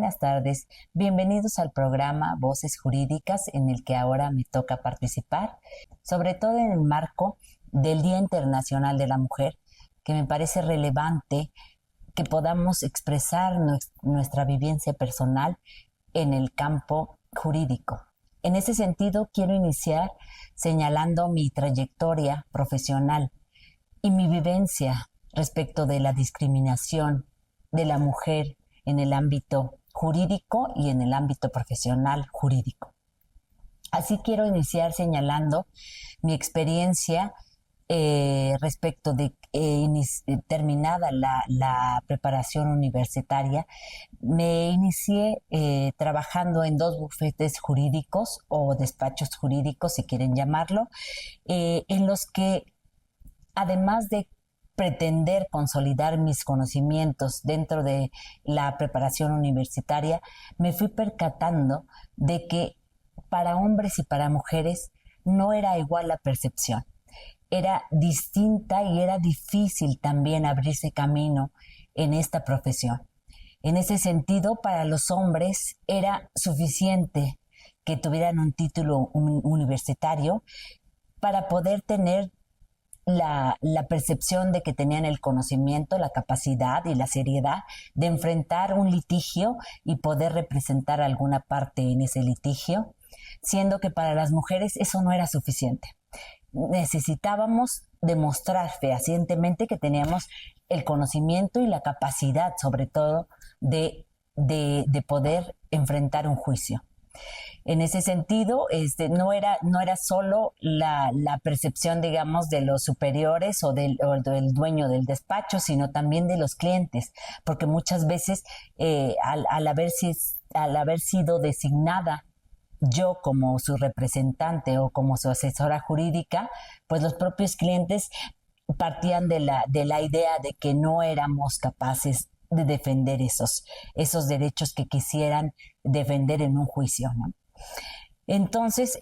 buenas tardes. Bienvenidos al programa Voces Jurídicas en el que ahora me toca participar, sobre todo en el marco del Día Internacional de la Mujer, que me parece relevante que podamos expresar nuestra vivencia personal en el campo jurídico. En ese sentido, quiero iniciar señalando mi trayectoria profesional y mi vivencia respecto de la discriminación de la mujer en el ámbito jurídico y en el ámbito profesional jurídico. Así quiero iniciar señalando mi experiencia respecto de terminada la preparación universitaria. Me inicié trabajando en 2 bufetes jurídicos o despachos jurídicos, si quieren llamarlo, en los que, además de pretender consolidar mis conocimientos dentro de la preparación universitaria, me fui percatando de que para hombres y para mujeres no era igual la percepción. Era distinta y era difícil también abrirse camino en esta profesión. En ese sentido, para los hombres era suficiente que tuvieran un título universitario para poder tener la percepción de que tenían el conocimiento, la capacidad y la seriedad de enfrentar un litigio y poder representar alguna parte en ese litigio, siendo que para las mujeres eso no era suficiente. Necesitábamos demostrar fehacientemente que teníamos el conocimiento y la capacidad, sobre todo, de poder enfrentar un juicio. En ese sentido, no era solo la percepción, digamos, de los superiores o del dueño del despacho, sino también de los clientes, porque muchas veces al haber sido designada yo como su representante o como su asesora jurídica, pues los propios clientes partían de la idea de que no éramos capaces de defender esos derechos que quisieran defender en un juicio, ¿no? Entonces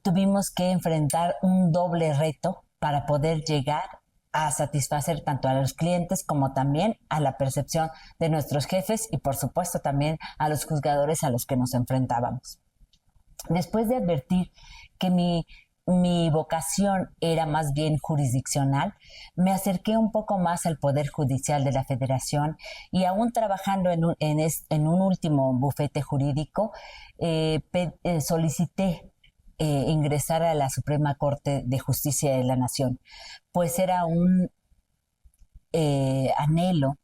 tuvimos que enfrentar un doble reto para poder llegar a satisfacer tanto a los clientes como también a la percepción de nuestros jefes y, por supuesto, también a los juzgadores a los que nos enfrentábamos. Después de advertir que mi vocación era más bien jurisdiccional, me acerqué un poco más al Poder Judicial de la Federación y, aún trabajando en un último bufete jurídico, solicité ingresar a la Suprema Corte de Justicia de la Nación, pues era un anhelo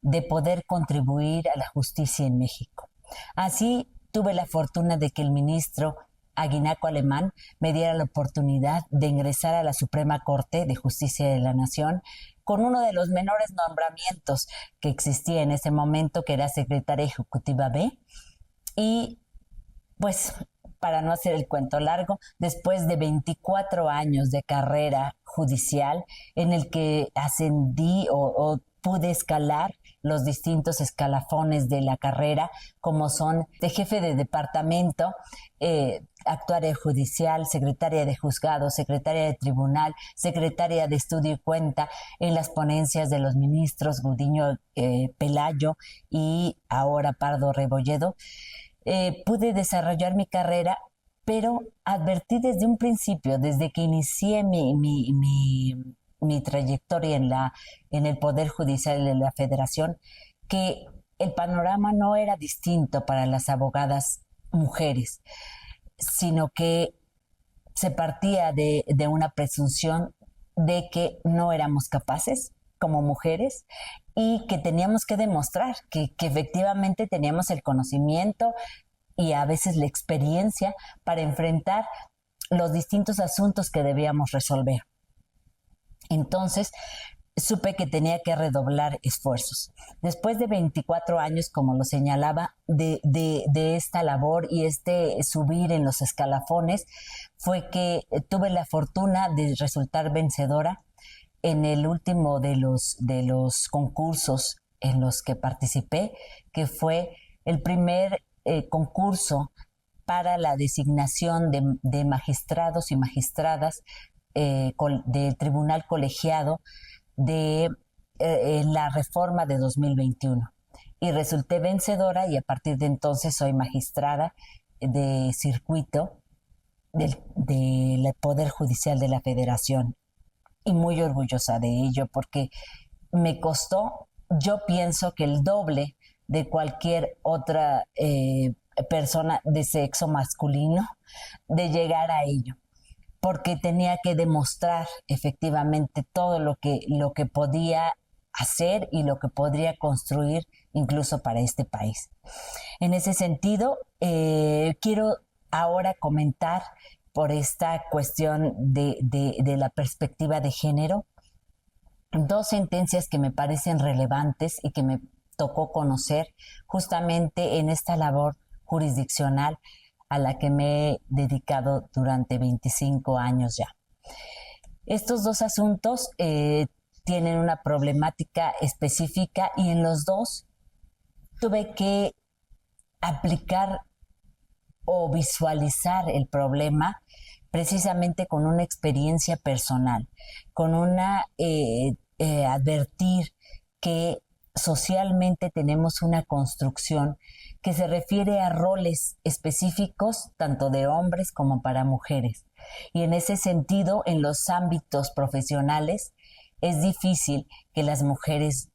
de poder contribuir a la justicia en México. Así, tuve la fortuna de que el ministro Aguinaco Alemán me diera la oportunidad de ingresar a la Suprema Corte de Justicia de la Nación con uno de los menores nombramientos que existía en ese momento, que era secretaria ejecutiva B. Y pues, para no hacer el cuento largo, después de 24 años de carrera judicial en el que ascendí o pude escalar los distintos escalafones de la carrera, como son de jefe de departamento, actuaria judicial, secretaria de juzgado, secretaria de tribunal, secretaria de estudio y cuenta en las ponencias de los ministros Gudiño Pelayo y ahora Pardo Rebolledo. Pude desarrollar mi carrera, pero advertí desde un principio, desde que inicié mi trayectoria en el Poder Judicial de la Federación, que el panorama no era distinto para las abogadas mujeres, sino que se partía de una presunción de que no éramos capaces como mujeres y que teníamos que demostrar que efectivamente teníamos el conocimiento y a veces la experiencia para enfrentar los distintos asuntos que debíamos resolver. Entonces, supe que tenía que redoblar esfuerzos. Después de 24 años, como lo señalaba, de esta labor y subir en los escalafones, fue que tuve la fortuna de resultar vencedora en el último de los concursos en los que participé, que fue el primer concurso para la designación de magistrados y magistradas del Tribunal Colegiado de la reforma de 2021. y resulté vencedora y a partir de entonces soy magistrada de circuito del Poder Judicial de la Federación y muy orgullosa de ello porque me costó, yo pienso que el doble de cualquier otra persona de sexo masculino de llegar a ello, porque tenía que demostrar efectivamente todo lo que podía hacer y lo que podría construir incluso para este país. En ese sentido, quiero ahora comentar por esta cuestión de la perspectiva de género, dos sentencias que me parecen relevantes y que me tocó conocer justamente en esta labor jurisdiccional a la que me he dedicado durante 25 años ya. Estos dos asuntos tienen una problemática específica y en los dos tuve que aplicar o visualizar el problema precisamente con una experiencia personal, con una advertir que socialmente tenemos una construcción que se refiere a roles específicos tanto de hombres como para mujeres. Y en ese sentido, en los ámbitos profesionales, es difícil que las mujeres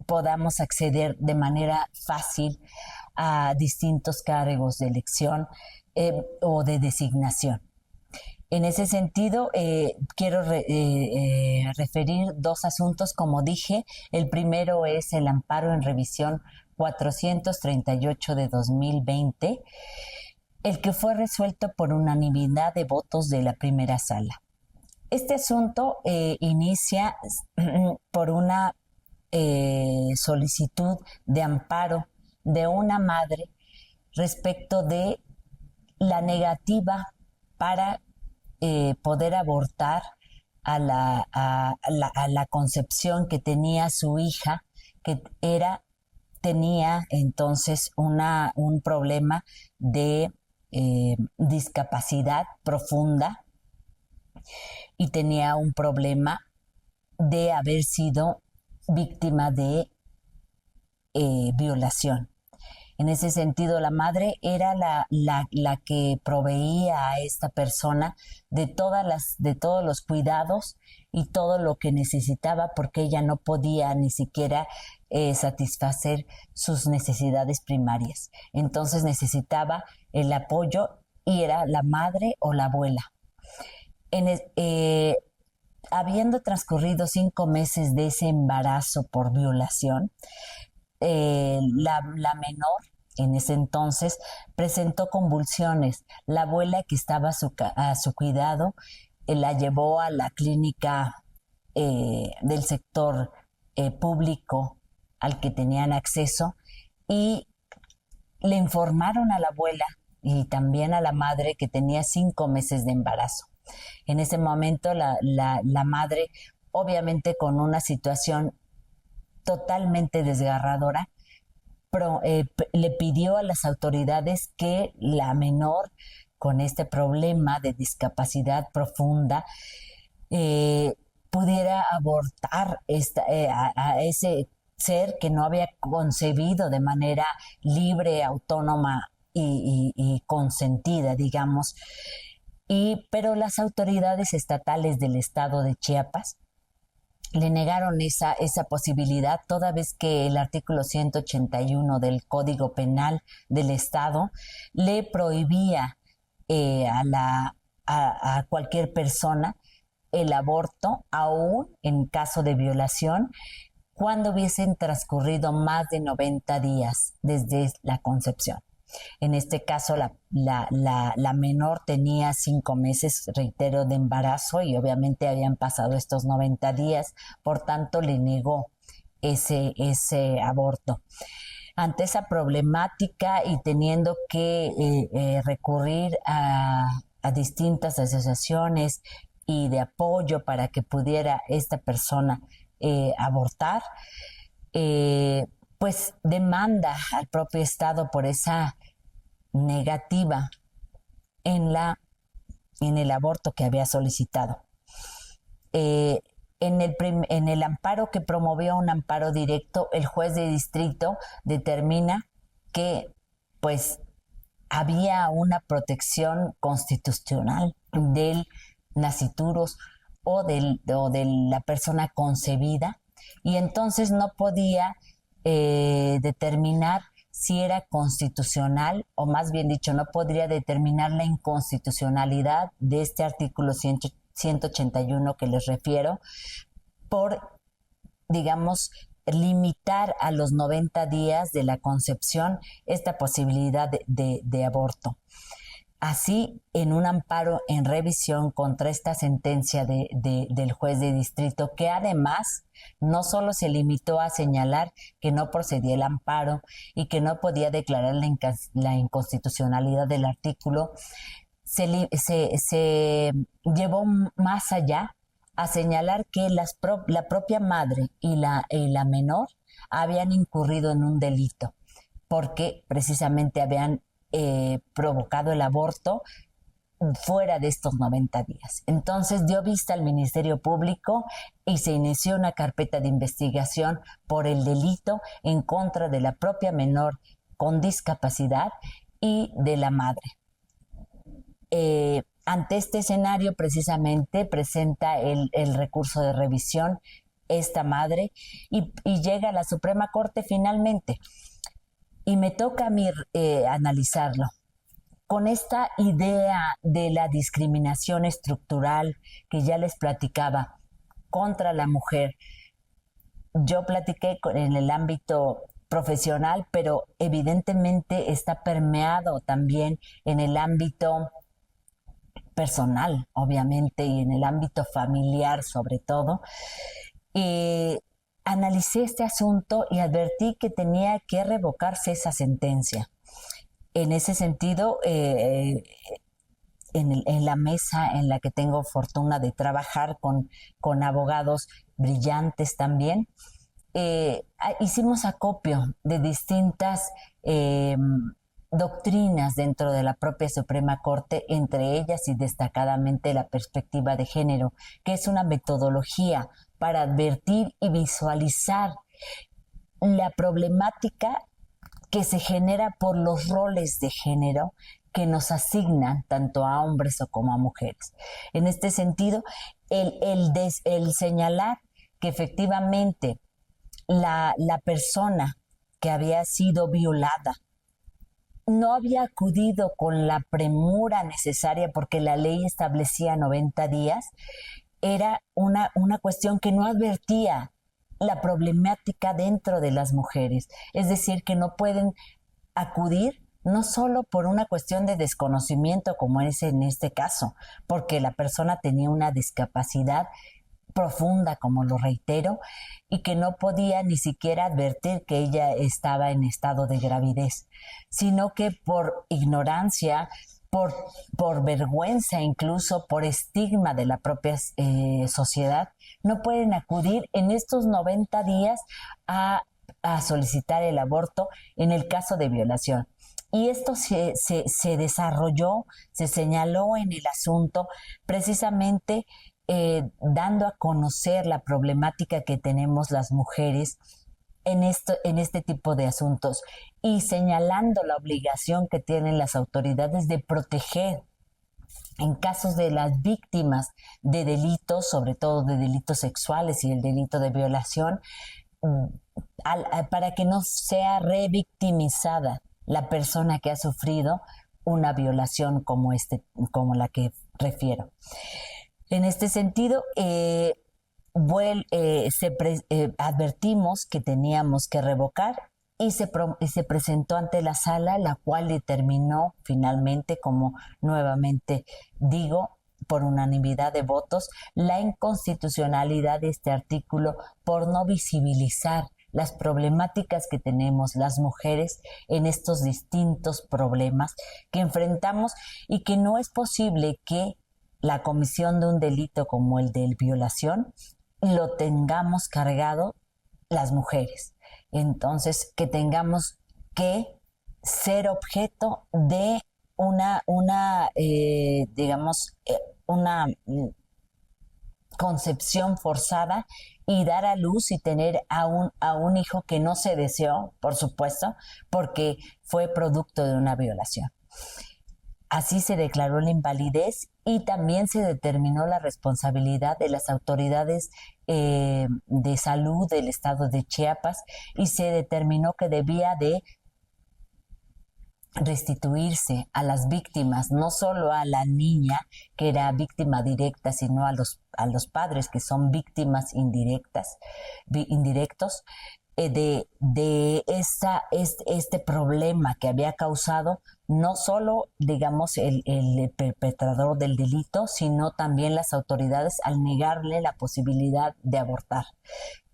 podamos acceder de manera fácil a distintos cargos de elección o de designación. En ese sentido, quiero referir dos asuntos, como dije. El primero es el amparo en revisión 438 de 2020, el que fue resuelto por unanimidad de votos de la primera sala. Este asunto inicia por una solicitud de amparo de una madre respecto de la negativa para poder abortar a la concepción que tenía su hija, que tenía entonces un problema de discapacidad profunda y tenía un problema de haber sido víctima de violación. En ese sentido, la madre era la que proveía a esta persona de todos los cuidados y todo lo que necesitaba, porque ella no podía ni siquiera satisfacer sus necesidades primarias. Entonces necesitaba el apoyo y era la madre o la abuela. Habiendo transcurrido 5 meses de ese embarazo por violación, la menor en ese entonces presentó convulsiones. La abuela que estaba a su cuidado la llevó a la clínica del sector público al que tenían acceso y le informaron a la abuela y también a la madre que tenía 5 meses de embarazo. En ese momento la madre, obviamente con una situación totalmente desgarradora, le pidió a las autoridades que la menor con este problema de discapacidad profunda pudiera abortar a ese ser que no había concebido de manera libre, autónoma y consentida, digamos. Pero las autoridades estatales del estado de Chiapas le negaron esa posibilidad, toda vez que el artículo 181 del Código Penal del Estado le prohibía a cualquier persona el aborto, aún en caso de violación, cuando hubiesen transcurrido más de 90 días desde la concepción. En este caso, la menor tenía 5 meses, reitero, de embarazo y obviamente habían pasado estos 90 días, por tanto le negó ese aborto. Ante esa problemática y teniendo que recurrir a distintas asociaciones y de apoyo para que pudiera esta persona abortar, pues demanda al propio Estado por esa negativa en el aborto que había solicitado. en el amparo que promovió un amparo directo, el juez de distrito determina que pues había una protección constitucional del nasciturus o de la persona concebida, y entonces no podía determinar si era constitucional, o más bien dicho, no podría determinar la inconstitucionalidad de este artículo 181 que les refiero, por, digamos, limitar a los 90 días de la concepción esta posibilidad de aborto. Así, en un amparo en revisión contra esta sentencia del juez de distrito, que además no solo se limitó a señalar que no procedía el amparo y que no podía declarar la inconstitucionalidad del artículo, se llevó más allá a señalar que la propia madre y la menor habían incurrido en un delito, porque precisamente habían provocado el aborto fuera de estos 90 días. Entonces dio vista al Ministerio Público y se inició una carpeta de investigación por el delito en contra de la propia menor con discapacidad y de la madre. Ante este escenario, precisamente, presenta el recurso de revisión esta madre y llega a la Suprema Corte finalmente. Y me toca a mí analizarlo. Con esta idea de la discriminación estructural que ya les platicaba contra la mujer, yo platiqué en el ámbito profesional, pero evidentemente está permeado también en el ámbito personal, obviamente, y en el ámbito familiar sobre todo. Analicé este asunto y advertí que tenía que revocarse esa sentencia. En ese sentido, en la mesa en la que tengo fortuna de trabajar con abogados brillantes también, hicimos acopio de distintas doctrinas dentro de la propia Suprema Corte, entre ellas y destacadamente la perspectiva de género, que es una metodología para advertir y visualizar la problemática que se genera por los roles de género que nos asignan tanto a hombres o como a mujeres. En este sentido, el señalar que efectivamente la persona que había sido violada no había acudido con la premura necesaria porque la ley establecía 90 días, era una cuestión que no advertía la problemática dentro de las mujeres. Es decir, que no pueden acudir no solo por una cuestión de desconocimiento, como es en este caso, porque la persona tenía una discapacidad profunda, como lo reitero, y que no podía ni siquiera advertir que ella estaba en estado de gravidez, sino que por ignorancia, por vergüenza, incluso por estigma de la propia sociedad, no pueden acudir en estos 90 días a solicitar el aborto en el caso de violación. Y esto se desarrolló, se señaló en el asunto precisamente dando a conocer la problemática que tenemos las mujeres en este tipo de asuntos y señalando la obligación que tienen las autoridades de proteger en casos de las víctimas de delitos, sobre todo de delitos sexuales y el delito de violación, para que no sea revictimizada la persona que ha sufrido una violación como la que refiero. En este sentido, advertimos que teníamos que revocar y se presentó ante la sala, la cual determinó finalmente, como nuevamente digo, por unanimidad de votos, la inconstitucionalidad de este artículo por no visibilizar las problemáticas que tenemos las mujeres en estos distintos problemas que enfrentamos y que no es posible que la comisión de un delito como el de violación lo tengamos cargado las mujeres. Entonces, que tengamos que ser objeto de una concepción forzada y dar a luz y tener a un hijo que no se deseó, por supuesto, porque fue producto de una violación. Así se declaró la invalidez y también se determinó la responsabilidad de las autoridades de salud del estado de Chiapas y se determinó que debía de restituirse a las víctimas, no solo a la niña que era víctima directa, sino a los padres que son víctimas indirectos este problema que había causado no solo, digamos, el perpetrador del delito, sino también las autoridades al negarle la posibilidad de abortar.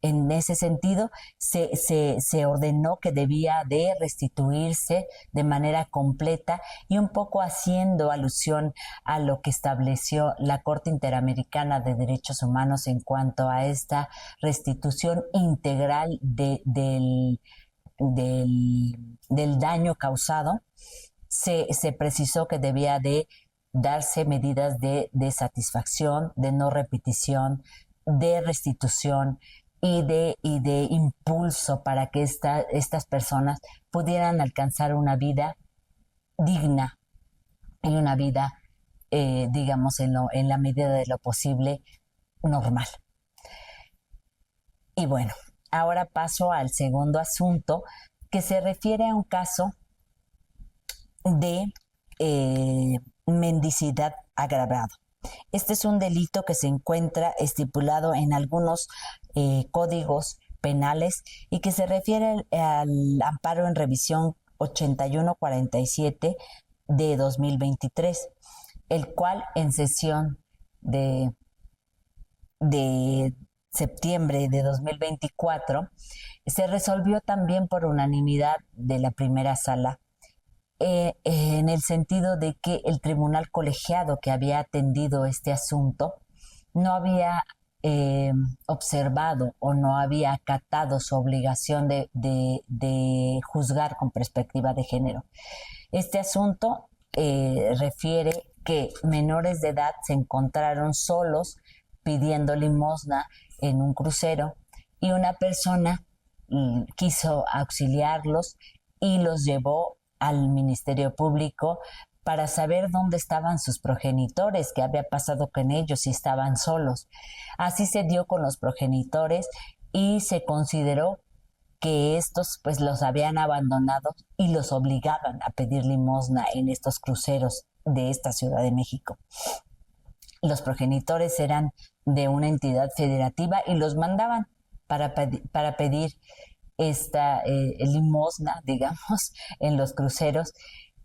En ese sentido, se ordenó que debía de restituirse de manera completa y un poco haciendo alusión a lo que estableció la Corte Interamericana de Derechos Humanos en cuanto a esta restitución integral del daño causado. Se precisó que debía de darse medidas de satisfacción, de no repetición, de restitución y de impulso para que estas personas pudieran alcanzar una vida digna y una vida, digamos, en la medida de lo posible, normal. Y bueno, ahora paso al segundo asunto, que se refiere a un caso de mendicidad agravado. Este es un delito que se encuentra estipulado en algunos códigos penales y que se refiere al amparo en revisión 8147 de 2023, el cual en sesión de septiembre de 2024 se resolvió también por unanimidad de la primera sala, en el sentido de que el tribunal colegiado que había atendido este asunto no había observado o no había acatado su obligación de juzgar con perspectiva de género. Este asunto refiere que menores de edad se encontraron solos pidiendo limosna en un crucero y una persona quiso auxiliarlos y los llevó al Ministerio Público para saber dónde estaban sus progenitores, qué había pasado con ellos, si estaban solos. Así se dio con los progenitores y se consideró que estos pues los habían abandonado y los obligaban a pedir limosna en estos cruceros de esta Ciudad de México. Los progenitores eran de una entidad federativa y los mandaban para pedir esta limosna, digamos, en los cruceros,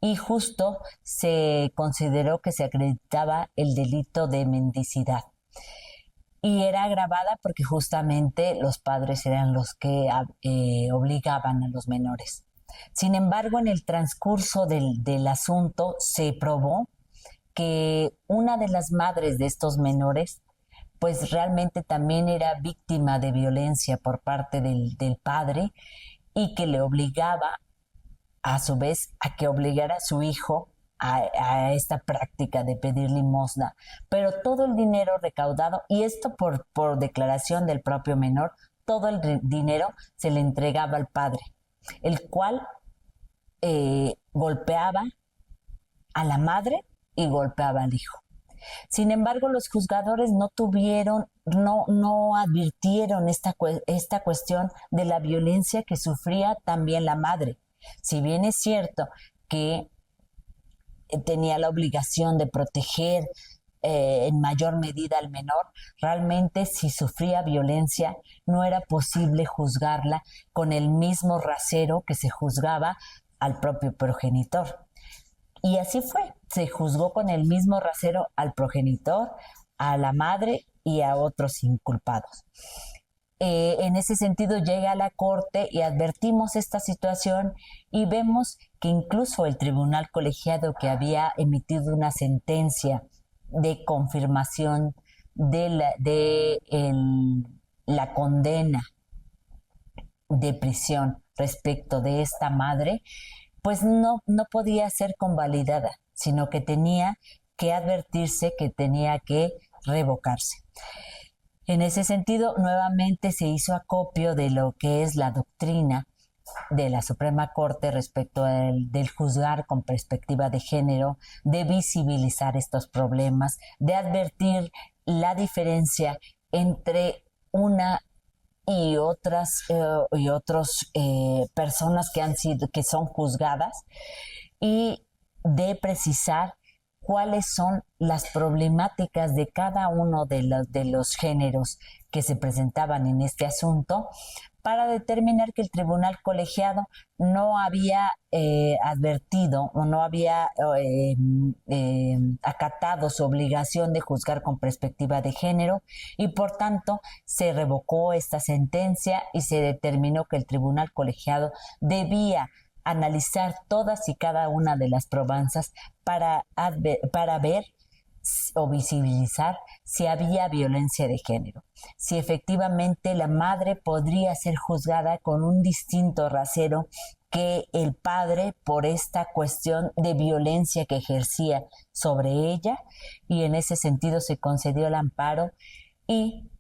y justo se consideró que se acreditaba el delito de mendicidad. Y era agravada porque justamente los padres eran los que obligaban a los menores. Sin embargo, en el transcurso del asunto se probó que una de las madres de estos menores pues realmente también era víctima de violencia por parte del padre y que le obligaba a su vez a que obligara a su hijo a esta práctica de pedir limosna, pero todo el dinero recaudado, y esto por declaración del propio menor, todo el dinero se le entregaba al padre, el cual golpeaba a la madre y golpeaba al hijo. Sin embargo, los juzgadores no advirtieron esta cuestión de la violencia que sufría también la madre. Si bien es cierto que tenía la obligación de proteger en mayor medida al menor, realmente si sufría violencia no era posible juzgarla con el mismo rasero que se juzgaba al propio progenitor. Y así fue, se juzgó con el mismo rasero al progenitor, a la madre y a otros inculpados. En ese sentido llega a la Corte y advertimos esta situación y vemos que incluso el tribunal colegiado que había emitido una sentencia de confirmación de la condena de prisión respecto de esta madre, pues no podía ser convalidada, sino que tenía que advertirse que tenía que revocarse. En ese sentido, nuevamente se hizo acopio de lo que es la doctrina de la Suprema Corte respecto del juzgar con perspectiva de género, de visibilizar estos problemas, de advertir la diferencia entre una y otras y otros personas que son juzgadas, y de precisar cuáles son las problemáticas de cada uno de los géneros que se presentaban en este asunto, para determinar que el tribunal colegiado no había advertido o no había acatado su obligación de juzgar con perspectiva de género, y por tanto se revocó esta sentencia y se determinó que el tribunal colegiado debía analizar todas y cada una de las probanzas para ver o visibilizar si había violencia de género, si efectivamente la madre podría ser juzgada con un distinto rasero que el padre por esta cuestión de violencia que ejercía sobre ella, y en ese sentido se concedió el amparo y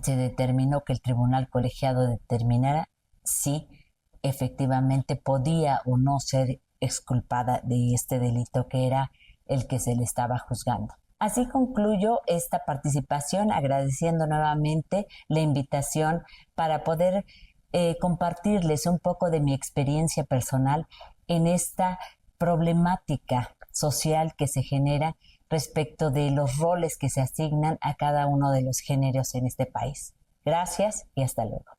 se determinó que el tribunal colegiado determinara si efectivamente podía o no ser exculpada de este delito que era el que se le estaba juzgando. Así concluyo esta participación, agradeciendo nuevamente la invitación para poder compartirles un poco de mi experiencia personal en esta problemática social que se genera respecto de los roles que se asignan a cada uno de los géneros en este país. Gracias y hasta luego.